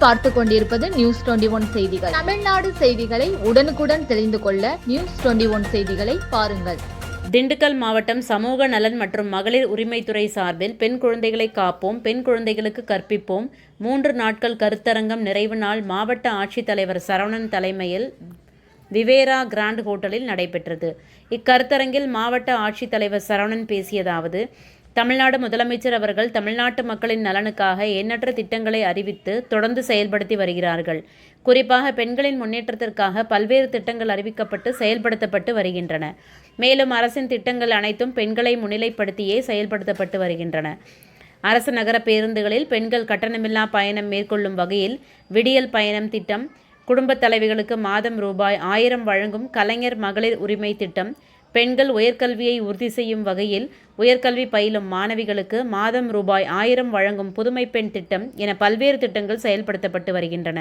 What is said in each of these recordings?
நீங்கள் பார்த்து கொண்டிருப்பது நியூஸ் 21 செய்திகள். தமிழ்நாடு செய்திகளை உடனுக்குடன் தெரிந்து கொள்ள நியூஸ் 21 செய்திகளை பாருங்கள். திண்டுக்கல் மாவட்டம் சமூக நலன் மற்றும் மகளிர் உரிமைத்துறை சார்பில் பெண் குழந்தைகளை காப்போம், பெண் குழந்தைகளுக்கு கற்பிப்போம் 3 நாட்கள் கருத்தரங்கம் நிறைவு நாள் மாவட்ட ஆட்சித்தலைவர் சரவணன் தலைமையில் விவேரா கிராண்ட் ஹோட்டலில் நடைபெற்றது. இக்கருத்தரங்கில் மாவட்ட ஆட்சித்தலைவர் சரவணன் பேசியதாவது: தமிழ்நாடு முதலமைச்சர் அவர்கள் தமிழ்நாட்டு மக்களின் நலனுக்காக எண்ணற்ற திட்டங்களை அறிவித்து தொடர்ந்து செயல்படுத்தி வருகிறார்கள். குறிப்பாக பெண்களின் முன்னேற்றத்திற்காக பல்வேறு திட்டங்கள் அறிவிக்கப்பட்டு செயல்படுத்தப்பட்டு வருகின்றன. மேலும் அரசின் திட்டங்கள் அனைத்தும் பெண்களை முன்னிலைப்படுத்தியே செயல்படுத்தப்பட்டு வருகின்றன. அரசு நகர பேருந்துகளில் பெண்கள் கட்டணமில்லா பயணம் மேற்கொள்ளும் வகையில் விடியல் பயணம் திட்டம், குடும்பத் தலைவிகளுக்கு மாதம் ரூபாய் 1000 வழங்கும் கலைஞர் மகளிர் உரிமை திட்டம், பெண்கள் உயர்கல்வியை உறுதி செய்யும் வகையில் உயர்கல்வி பயிலும் மாணவிகளுக்கு மாதம் ரூபாய் 1000 வழங்கும் புதுமை பெண் திட்டம் என பல்வேறு திட்டங்கள் செயல்படுத்தப்பட்டு வருகின்றன.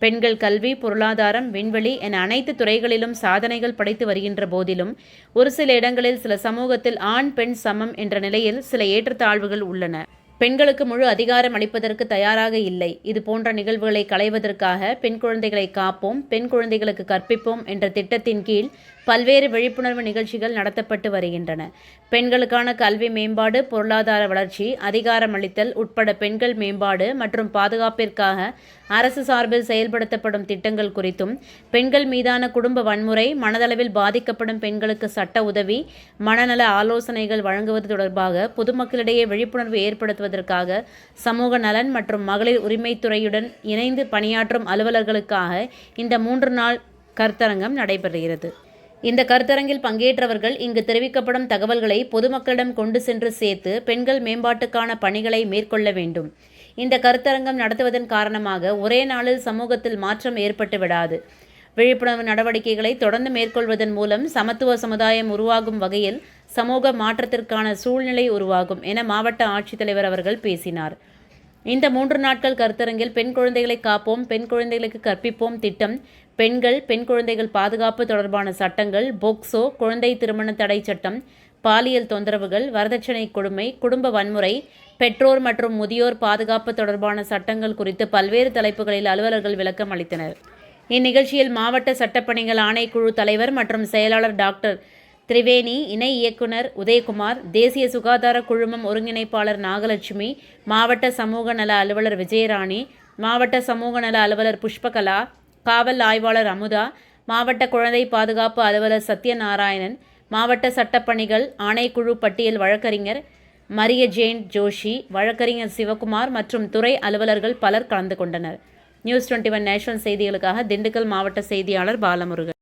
பெண்கள் கல்வி, பொருளாதாரம், விண்வெளி என அனைத்து துறைகளிலும் சாதனைகள் படைத்து வருகின்ற போதிலும் ஒரு சில இடங்களில் சில சமூகத்தில் ஆண் பெண் சமம் என்ற நிலையில் சில ஏற்றத்தாழ்வுகள் உள்ளன. பெண்களுக்கு முழு அதிகாரம் அளிப்பதற்கு தயாராக இல்லை. இது போன்ற நிகழ்வுகளை களைவதற்காக பெண் குழந்தைகளை காப்போம், பெண் குழந்தைகளுக்கு கற்பிப்போம் என்ற திட்டத்தின் கீழ் பல்வேறு விழிப்புணர்வு நிகழ்ச்சிகள் நடத்தப்பட்டு வருகின்றன. பெண்களுக்கான கல்வி மேம்பாடு, பொருளாதார வளர்ச்சி, அதிகாரமளித்தல் உட்பட பெண்கள் மேம்பாடு மற்றும் பாதுகாப்பிற்காக அரசு சார்பில் செயல்படுத்தப்படும் திட்டங்கள் குறித்தும், பெண்கள் மீதான குடும்ப வன்முறை, மனதளவில் பாதிக்கப்படும் பெண்களுக்கு சட்ட உதவி, மனநல ஆலோசனைகள் வழங்குவது தொடர்பாக பொதுமக்களிடையே விழிப்புணர்வு ஏற்படுத்துவதற்காக சமூக நலன் மற்றும் மகளிர் உரிமைத்துறையுடன் இணைந்து பணியாற்றும் அலுவலர்களுக்காக இந்த 3 நாள் கருத்தரங்கம் நடைபெறுகிறது. இந்த கருத்தரங்கில் பங்கேற்றவர்கள் இங்கு தெரிவிக்கப்படும் தகவல்களை பொதுமக்களிடம் கொண்டு சென்று சேர்த்து பெண்கள் மேம்பாட்டுக்கான பணிகளை மேற்கொள்ள வேண்டும். இந்த கருத்தரங்கம் நடத்துவதன் காரணமாக ஒரே நாளில் சமூகத்தில் மாற்றம் ஏற்பட்டு விடாது. விழிப்புணர்வு நடவடிக்கைகளை தொடர்ந்து மேற்கொள்வதன் மூலம் சமத்துவ சமுதாயம் உருவாகும் வகையில் சமூக மாற்றத்திற்கான சூழ்நிலை உருவாகும் என மாவட்ட ஆட்சித்தலைவர் அவர்கள் பேசினார். இந்த 3 நாட்கள் கருத்தரங்கில் பெண் குழந்தைகளை காப்போம், பெண் குழந்தைகளுக்கு கற்பிப்போம் திட்டம், பெண்கள், பெண் குழந்தைகள் பாதுகாப்பு தொடர்பான சட்டங்கள், போக்சோ, குழந்தை திருமண தடை சட்டம், பாலியல் தொந்தரவுகள், வரதட்சணை கொடுமை, குடும்ப வன்முறை, பெற்றோர் மற்றும் முதியோர் பாதுகாப்பு தொடர்பான சட்டங்கள் குறித்து பல்வேறு தலைப்புகளில் அலுவலர்கள் விளக்கம் அளித்தனர். இந்நிகழ்ச்சியில் மாவட்ட சட்டப்பணிகள் ஆணைக்குழு தலைவர் மற்றும் செயலாளர் டாக்டர் திரிவேணி, இணை இயக்குனர் உதயகுமார், தேசிய சுகாதார குழுமம் ஒருங்கிணைப்பாளர் நாகலட்சுமி, மாவட்ட சமூக நல அலுவலர் விஜயராணி, மாவட்ட சமூக நல அலுவலர் புஷ்பகலா, காவல் ஆய்வாளர் அமுதா, மாவட்ட குழந்தை பாதுகாப்பு அலுவலர் சத்யநாராயணன், மாவட்ட சட்டப்பணிகள் ஆணைக்குழு பட்டியல் வழக்கறிஞர் மரிய ஜேன் ஜோஷி, வழக்கறிஞர் சிவகுமார் மற்றும் துறை அலுவலர்கள் பலர் கலந்து கொண்டனர். நியூஸ் 21 நேஷனல் செய்திகளுக்காக திண்டுக்கல் மாவட்ட செய்தியாளர் பாலமுருகன்.